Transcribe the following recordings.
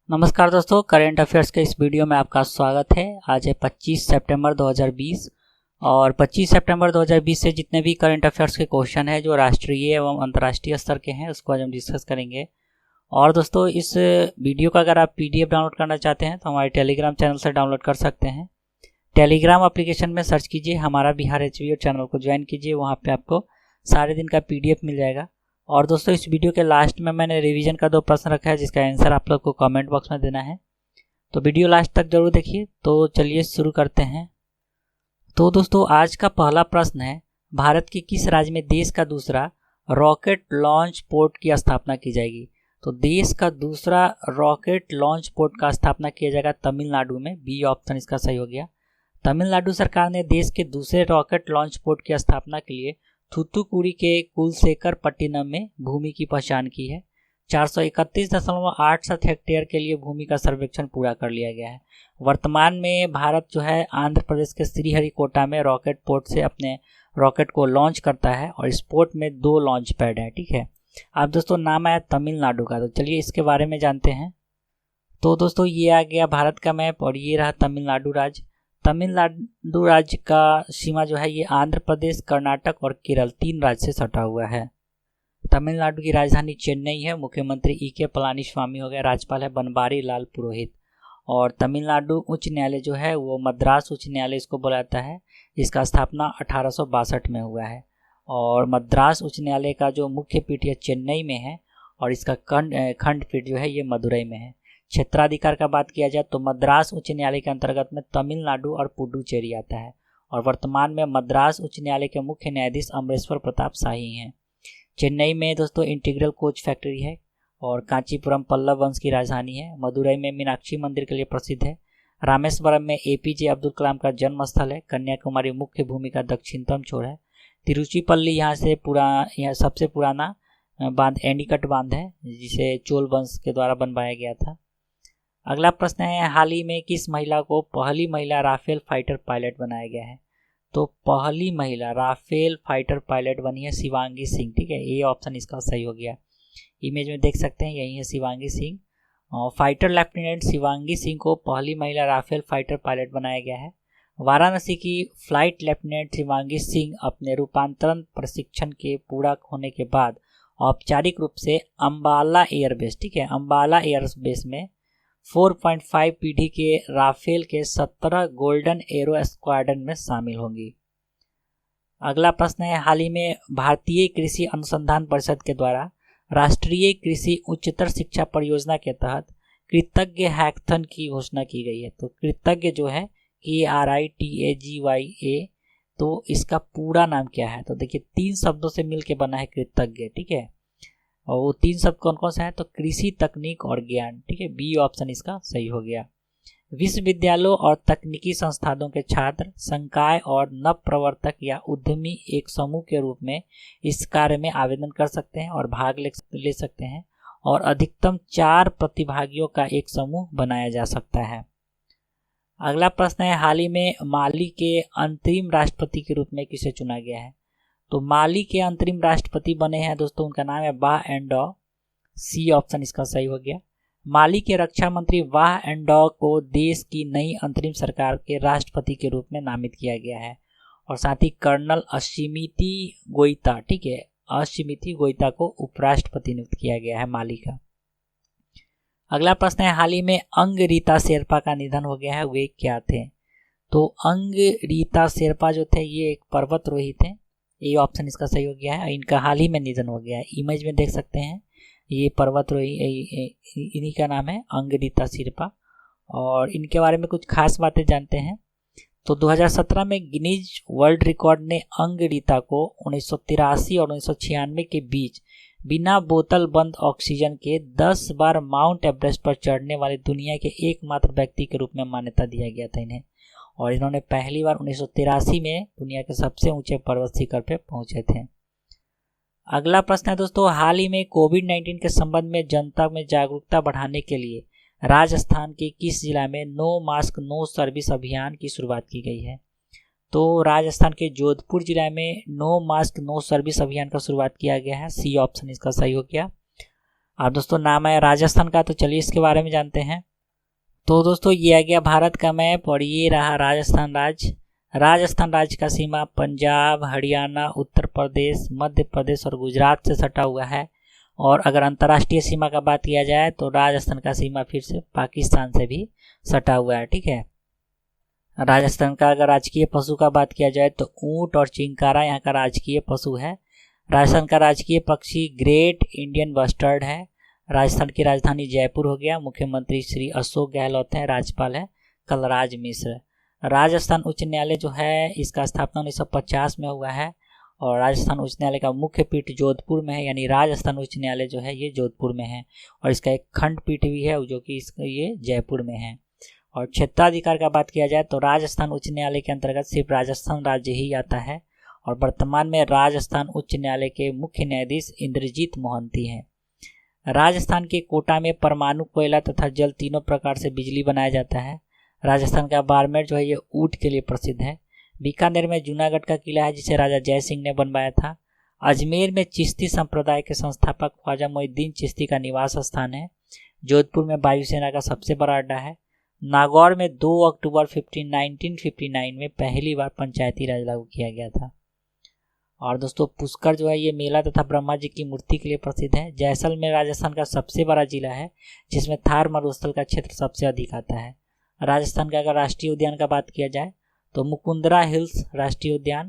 नमस्कार दोस्तों, current affairs के इस वीडियो में आपका स्वागत है। आज है 25 सितंबर 2020 और 25 सितंबर 2020 से जितने भी करेंट अफेयर्स के क्वेश्चन हैं जो राष्ट्रीय एवं अंतर्राष्ट्रीय स्तर के हैं उसको आज हम डिस्कस करेंगे। और दोस्तों, इस वीडियो का अगर आप PDF डाउनलोड करना चाहते हैं तो हमारे टेलीग्राम चैनल से डाउनलोड कर सकते हैं। टेलीग्राम एप्लीकेशन में सर्च कीजिए हमारा बिहार HVO चैनल को ज्वाइन कीजिए, वहाँ पर आपको सारे दिन का PDF मिल जाएगा। और दोस्तों, इस वीडियो के लास्ट में मैंने रिवीजन का 2 प्रश्न रखा है जिसका आंसर आप लोग को कमेंट बॉक्स में देना है, तो वीडियो लास्ट तक जरूर देखिए। तो चलिए शुरू करते हैं। तो दोस्तों, आज का पहला प्रश्न है, भारत के किस राज्य में देश का दूसरा रॉकेट लॉन्च पोर्ट की स्थापना की जाएगी? तो देश का दूसरा रॉकेट लॉन्च पोर्ट का स्थापना किया जाएगा तमिलनाडु में। बी ऑप्शन इसका सही हो गया। तमिलनाडु सरकार ने देश के दूसरे रॉकेट लॉन्च पोर्ट की स्थापना के लिए थूथुकुडी के कुलशेखर पट्टिनम में भूमि की पहचान की है। 431.87 हेक्टेयर के लिए भूमि का सर्वेक्षण पूरा कर लिया गया है। वर्तमान में भारत जो है आंध्र प्रदेश के श्रीहरिकोटा में रॉकेट पोर्ट से अपने रॉकेट को लॉन्च करता है और इस पोर्ट में 2 लॉन्च पैड है। ठीक है, अब दोस्तों नाम आया तमिलनाडु का, तो चलिए इसके बारे में जानते हैं। तो दोस्तों, ये आ गया भारत का मैप और ये रहा तमिलनाडु राज्य। तमिलनाडु राज्य का सीमा जो है ये आंध्र प्रदेश, कर्नाटक और केरल 3 राज्य से सटा हुआ है। तमिलनाडु की राजधानी चेन्नई है। मुख्यमंत्री E.K. पलानीस्वामी हो गए। राज्यपाल है बनवारी लाल पुरोहित। और तमिलनाडु उच्च न्यायालय जो है वो मद्रास उच्च न्यायालय इसको बोला जाता है, जिसका स्थापना 1862 में हुआ है। और मद्रास उच्च न्यायालय का जो मुख्य पीठ है चेन्नई में है और इसका खंडपीठ जो है ये मदुरई में है। क्षेत्राधिकार का बात किया जाए तो मद्रास उच्च न्यायालय के अंतर्गत में तमिलनाडु और पुडुचेरी आता है। और वर्तमान में मद्रास उच्च न्यायालय के मुख्य न्यायाधीश अमरेश्वर प्रताप शाही हैं। चेन्नई में दोस्तों इंटीग्रल कोच फैक्ट्री है और कांचीपुरम पल्लव वंश की राजधानी है। मदुरई में मीनाक्षी मंदिर के लिए प्रसिद्ध है। रामेश्वरम में APJ अब्दुल कलाम का जन्म स्थल है। कन्याकुमारी मुख्य भूमि का दक्षिणतम छोर है। तिरुचिपल्ली यहाँ सबसे पुराना बांध एनीकट बांध है जिसे चोल वंश के द्वारा बनवाया गया था। अगला प्रश्न है, हाल ही में किस महिला को पहली महिला राफेल फाइटर पायलट बनाया गया है? तो पहली महिला राफेल फाइटर पायलट बनी है शिवांगी सिंह। ठीक है, ये ऑप्शन इसका सही हो गया। इमेज में देख सकते हैं यही है शिवांगी सिंह। फाइटर लेफ्टिनेंट शिवांगी सिंह को पहली महिला राफेल फाइटर पायलट बनाया गया है। वाराणसी की फ्लाइट लेफ्टिनेंट शिवांगी सिंह अपने रूपांतरण प्रशिक्षण के पूरा होने के बाद औपचारिक रूप से अंबाला एयरबेस, ठीक है, अंबाला एयरबेस में 4.5 पीढ़ी के राफेल के 17 गोल्डन एरो स्क्वाड्रन में शामिल होंगी। अगला प्रश्न है, हाल ही में भारतीय कृषि अनुसंधान परिषद के द्वारा राष्ट्रीय कृषि उच्चतर शिक्षा परियोजना के तहत कृतज्ञ हैकाथन की घोषणा की गई है। तो कृतज्ञ जो है KRITAGYA, तो इसका पूरा नाम क्या है? तो देखिए 3 शब्दों से मिलकर बना है कृतज्ञ। ठीक है, और वो 3 शब्द कौन कौन सा है? तो कृषि, तकनीक और ज्ञान। ठीक है, बी ऑप्शन इसका सही हो गया। विश्वविद्यालयों और तकनीकी संस्थानों के छात्र, संकाय और नव प्रवर्तक या उद्यमी एक समूह के रूप में इस कार्य में आवेदन कर सकते हैं और भाग ले सकते हैं और अधिकतम 4 प्रतिभागियों का एक समूह बनाया जा सकता है। अगला प्रश्न है, हाल ही में माली के अंतरिम राष्ट्रपति के रूप में किसे चुना गया है? तो माली के अंतरिम राष्ट्रपति बने हैं दोस्तों, उनका नाम है वाह एंडो। सी ऑप्शन इसका सही हो गया। माली के रक्षा मंत्री वाह एंडो को देश की नई अंतरिम सरकार के राष्ट्रपति के रूप में नामित किया गया है। और साथ ही कर्नल अशिमिती गोइता, ठीक है, अशिमिती गोइता को उपराष्ट्रपति नियुक्त किया गया है माली का। अगला प्रश्न है, हाल ही में अंग रीता शेरपा का निधन हो गया है, वे क्या थे? तो अंग रीता शेरपा जो थे ये एक पर्वतारोही थे। ये ऑप्शन इसका सही हो गया है। इनका हाल ही में निधन हो गया है। इमेज में देख सकते हैं ये पर्वतारोही, इन्हीं का नाम है अंगरीता शेरपा। और इनके बारे में कुछ खास बातें जानते हैं। तो 2017 में गिनीज वर्ल्ड रिकॉर्ड ने अंगरीता को 1983 और 1996 के बीच बिना बोतल बंद ऑक्सीजन के 10 बार माउंट एवरेस्ट पर चढ़ने वाले दुनिया के एकमात्र व्यक्ति के रूप में मान्यता दिया गया था इन्हें। और इन्होंने पहली बार 1983 में दुनिया के सबसे ऊंचे पर्वत शिखर पर पहुंचे थे। अगला प्रश्न है दोस्तों, हाल ही में कोविड-19 के संबंध में जनता में जागरूकता बढ़ाने के लिए राजस्थान के किस जिला में नो मास्क नो सर्विस अभियान की शुरुआत की गई है? तो राजस्थान के जोधपुर जिला में नो मास्क नो सर्विस अभियान का शुरुआत किया गया है। सी ऑप्शन इसका सही हो गया। और दोस्तों नाम है राजस्थान का, तो चलिए इसके बारे में जानते हैं। तो दोस्तों ये आ गया भारत का मैप और ये रहा राजस्थान राज्य। राजस्थान राज्य का सीमा पंजाब, हरियाणा, उत्तर प्रदेश, मध्य प्रदेश और गुजरात से सटा हुआ है। और अगर अंतर्राष्ट्रीय सीमा का बात किया जाए तो राजस्थान का सीमा फिर से पाकिस्तान से भी सटा हुआ है, ठीक है। राजस्थान का अगर राजकीय पशु का बात किया जाए तो ऊंट और चिंकारा यहाँ का राजकीय पशु है। राजस्थान का राजकीय पक्षी ग्रेट इंडियन बस्टर्ड है। राजस्थान की राजधानी जयपुर हो गया। मुख्यमंत्री श्री अशोक गहलोत हैं। राज्यपाल है कलराज मिश्र। राजस्थान उच्च न्यायालय जो है इसका स्थापना 1950 में हुआ है और राजस्थान उच्च न्यायालय का मुख्य पीठ जोधपुर में है, यानी राजस्थान उच्च न्यायालय जो है ये जोधपुर में है और इसका एक खंडपीठ भी है जो कि इसका ये जयपुर में है। और क्षेत्राधिकार का बात किया जाए तो राजस्थान उच्च न्यायालय के अंतर्गत सिर्फ राजस्थान राज्य ही आता है और वर्तमान में राजस्थान उच्च न्यायालय के मुख्य न्यायाधीश इंद्रजीत मोहंती हैं। राजस्थान के कोटा में परमाणु, कोयला तथा जल तीनों प्रकार से बिजली बनाया जाता है। राजस्थान का बाड़मेर जो है ये ऊँट के लिए प्रसिद्ध है। बीकानेर में जूनागढ़ का किला है जिसे राजा जय सिंह ने बनवाया था। अजमेर में चिश्ती संप्रदाय के संस्थापक ख्वाजा मोइनुद्दीन चिश्ती का निवास स्थान है। जोधपुर में वायुसेना का सबसे बड़ा अड्डा है। नागौर में 2 अक्टूबर 1959 में पहली बार पंचायती राज लागू किया गया था। और दोस्तों पुष्कर जो है ये मेला तथा ब्रह्मा जी की मूर्ति के लिए प्रसिद्ध है। जैसलमेर राजस्थान का सबसे बड़ा जिला है जिसमें थार मरुस्थल का क्षेत्र सबसे अधिक आता है। राजस्थान का अगर राष्ट्रीय उद्यान का बात किया जाए तो मुकुंदरा हिल्स राष्ट्रीय उद्यान,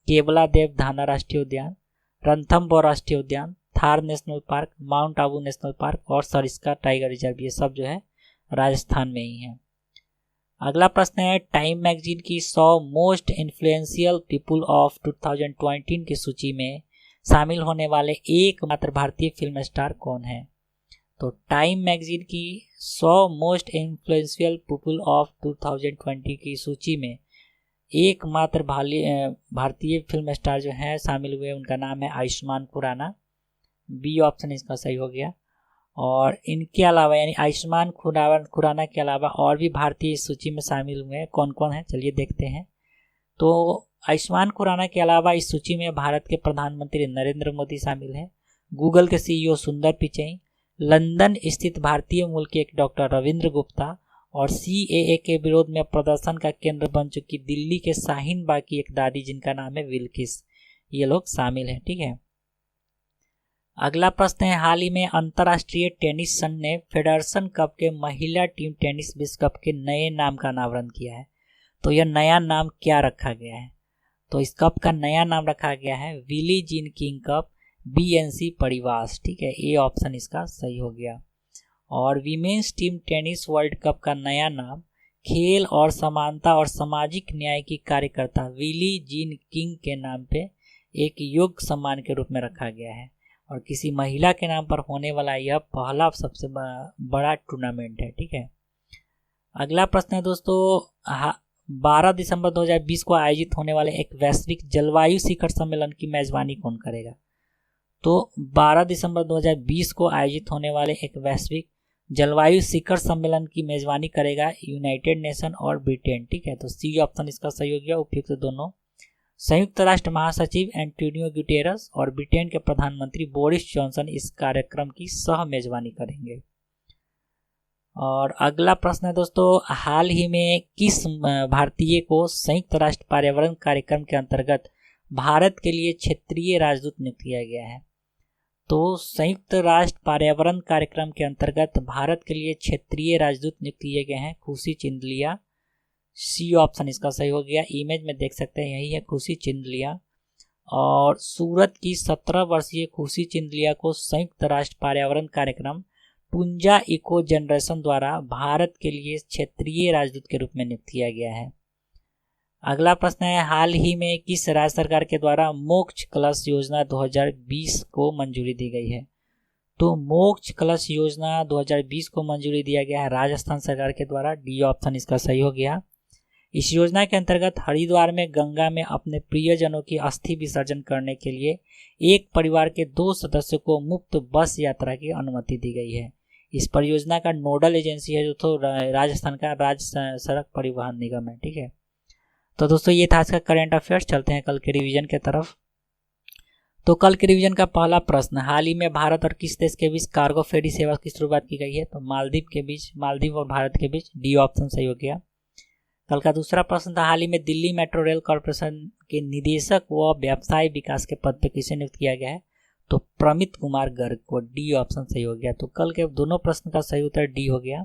केवला देव धाना राष्ट्रीय उद्यान, रणथंबोर राष्ट्रीय उद्यान, Thar national park, mount Abu national park और सरिस्का टाइगर रिजर्व, ये सब जो है राजस्थान में ही है। अगला प्रश्न है टाइम मैगजीन की 100 मोस्ट इन्फ्लुएंशियल पीपुल ऑफ 2020 की सूची में शामिल होने वाले एकमात्र भारतीय फिल्म स्टार कौन है। तो टाइम मैगजीन की 100 मोस्ट इन्फ्लुएंशियल पीपुल ऑफ 2020 की सूची में एकमात्र भारतीय फिल्म स्टार जो है शामिल हुए, उनका नाम है आयुष्मान खुराना। बी ऑप्शन इसका सही हो गया। और इनके अलावा यानी आयुष्मान खुराना के अलावा और भी भारतीय इस सूची में शामिल हुए हैं। कौन कौन है चलिए देखते हैं। तो आयुष्मान खुराना के अलावा इस सूची में भारत के प्रधानमंत्री नरेंद्र मोदी शामिल हैं, गूगल के सीईओ सुंदर पिचई, लंदन स्थित भारतीय मूल के एक डॉक्टर रविंद्र गुप्ता और सीएए के विरोध में प्रदर्शन का केंद्र बन चुकी दिल्ली के शाहीन बाग की एक दादी जिनका नाम है विल्किस, ये लोग शामिल हैं, ठीक है। अगला प्रश्न है हाल ही में अंतर्राष्ट्रीय टेनिस संघ ने फेडरसन कप के महिला टीम टेनिस विश्व कप के नए नाम का अनावरण किया है। तो यह नया नाम क्या रखा गया है। तो इस कप का नया नाम रखा गया है विली जीन किंग कप बीएनसी परिवास, ठीक है। ए ऑप्शन इसका सही हो गया। और women's team tennis world cup का नया नाम खेल और समानता और सामाजिक न्याय की कार्यकर्ता विली जीन किंग के नाम पे एक योग्य सम्मान के रूप में रखा गया है और किसी महिला के नाम पर होने वाला यह पहला सबसे बड़ा टूर्नामेंट है, ठीक है। अगला प्रश्न है दोस्तों 12 दिसंबर 2020 को आयोजित होने वाले एक वैश्विक जलवायु शिखर सम्मेलन की मेजबानी कौन करेगा। तो 12 दिसंबर 2020 को आयोजित होने वाले एक वैश्विक जलवायु शिखर सम्मेलन की मेजबानी करेगा यूनाइटेड नेशन और ब्रिटेन, ठीक है। तो सी ऑप्शन इसका सही हो गया। उपयुक्त दोनों संयुक्त राष्ट्र महासचिव एंटोनियो गुटेरस और ब्रिटेन के प्रधानमंत्री बोरिस जॉनसन इस कार्यक्रम की सह मेजबानी करेंगे। और अगला प्रश्न है दोस्तों हाल ही में किस भारतीय को संयुक्त राष्ट्र पर्यावरण कार्यक्रम के अंतर्गत भारत के लिए क्षेत्रीय राजदूत नियुक्त किया गया है। तो संयुक्त राष्ट्र पर्यावरण कार्यक्रम के अंतर्गत भारत के लिए क्षेत्रीय राजदूत नियुक्त किए गए हैं खुशी चिंदलिया। सी ऑप्शन इसका सही हो गया। इमेज में देख सकते हैं यही है खुशी चिंदलिया। और सूरत की 17 वर्षीय खुशी चिंदलिया को संयुक्त राष्ट्र पर्यावरण कार्यक्रम पुंजा इको जनरेशन द्वारा भारत के लिए क्षेत्रीय राजदूत के रूप में नियुक्त किया गया है। अगला प्रश्न है हाल ही में किस राज्य सरकार के द्वारा मोक्ष कलश योजना 2020 को मंजूरी दी गई है। तो मोक्ष कलश योजना 2020 को मंजूरी दिया गया है राजस्थान सरकार के द्वारा। डी ऑप्शन इसका सही हो गया। इस योजना के अंतर्गत हरिद्वार में गंगा में अपने प्रियजनों की अस्थि विसर्जन करने के लिए एक परिवार के 2 सदस्यों को मुफ्त बस यात्रा की अनुमति दी गई है। इस परियोजना का नोडल एजेंसी है जो तो राजस्थान का राज्य सड़क परिवहन निगम है, ठीक है। तो दोस्तों ये था आज का करंट अफेयर्स। चलते हैं कल के रिवीजन के तरफ। तो कल के रिवीजन का पहला प्रश्न, हाल ही में भारत और किस देश के बीच कार्गो फेरी सेवा की शुरुआत की गई है? तो मालदीव और भारत के बीच, डी ऑप्शन सही हो गया। कल का दूसरा प्रश्न था, हाल ही में दिल्ली मेट्रो रेल कॉरपोरेशन के निदेशक व व्यवसाय विकास के पद पर किसे नियुक्त किया गया है? तो प्रमित कुमार गर्ग को, डी ऑप्शन सही हो गया। तो कल के दोनों प्रश्न का सही उत्तर डी हो गया।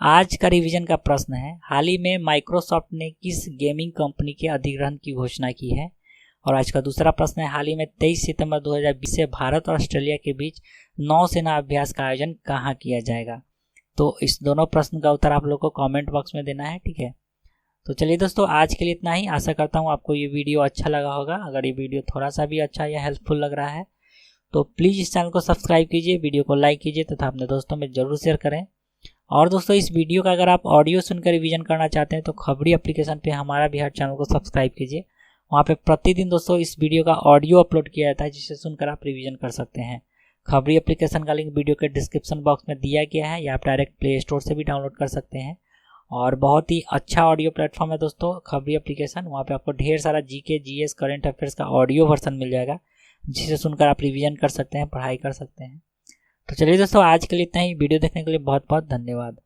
आज का रिवीजन का प्रश्न है, हाल ही में माइक्रोसॉफ्ट ने किस गेमिंग कंपनी के अधिग्रहण की घोषणा की है? और आज का दूसरा प्रश्न है, हाल ही में 23 सितंबर 2020 से भारत और ऑस्ट्रेलिया के बीच नौसेना अभ्यास का आयोजन कहाँ किया जाएगा? तो इस दोनों प्रश्न का उत्तर आप लोग को कमेंट बॉक्स में देना है, ठीक है। तो चलिए दोस्तों, आज के लिए इतना ही। आशा करता हूँ आपको ये वीडियो अच्छा लगा होगा। अगर ये वीडियो थोड़ा सा भी अच्छा या हेल्पफुल लग रहा है तो प्लीज़ इस चैनल को सब्सक्राइब कीजिए, वीडियो को लाइक कीजिए तथा अपने दोस्तों में ज़रूर शेयर करें। और दोस्तों, इस वीडियो का अगर आप ऑडियो सुनकर रिवीजन करना चाहते हैं तो खबरी एप्लीकेशन पे हमारा बिहार चैनल को सब्सक्राइब कीजिए। वहाँ पे प्रतिदिन दोस्तों इस वीडियो का ऑडियो अपलोड किया जाता है, जिसे सुनकर आप रिवीजन कर सकते हैं। खबरी एप्लीकेशन का लिंक वीडियो के डिस्क्रिप्शन बॉक्स में दिया गया है, या आप डायरेक्ट प्ले स्टोर से भी डाउनलोड कर सकते हैं। और बहुत ही अच्छा ऑडियो प्लेटफॉर्म है दोस्तों खबरी एप्लीकेशन। वहाँ पे आपको ढेर सारा जीके, जीएस, करंट अफेयर्स का ऑडियो वर्जन मिल जाएगा, जिसे सुनकर आप रिवीजन कर सकते हैं, पढ़ाई कर सकते हैं। तो चलिए दोस्तों, आज के लिए इतना ही। वीडियो देखने के लिए बहुत बहुत धन्यवाद।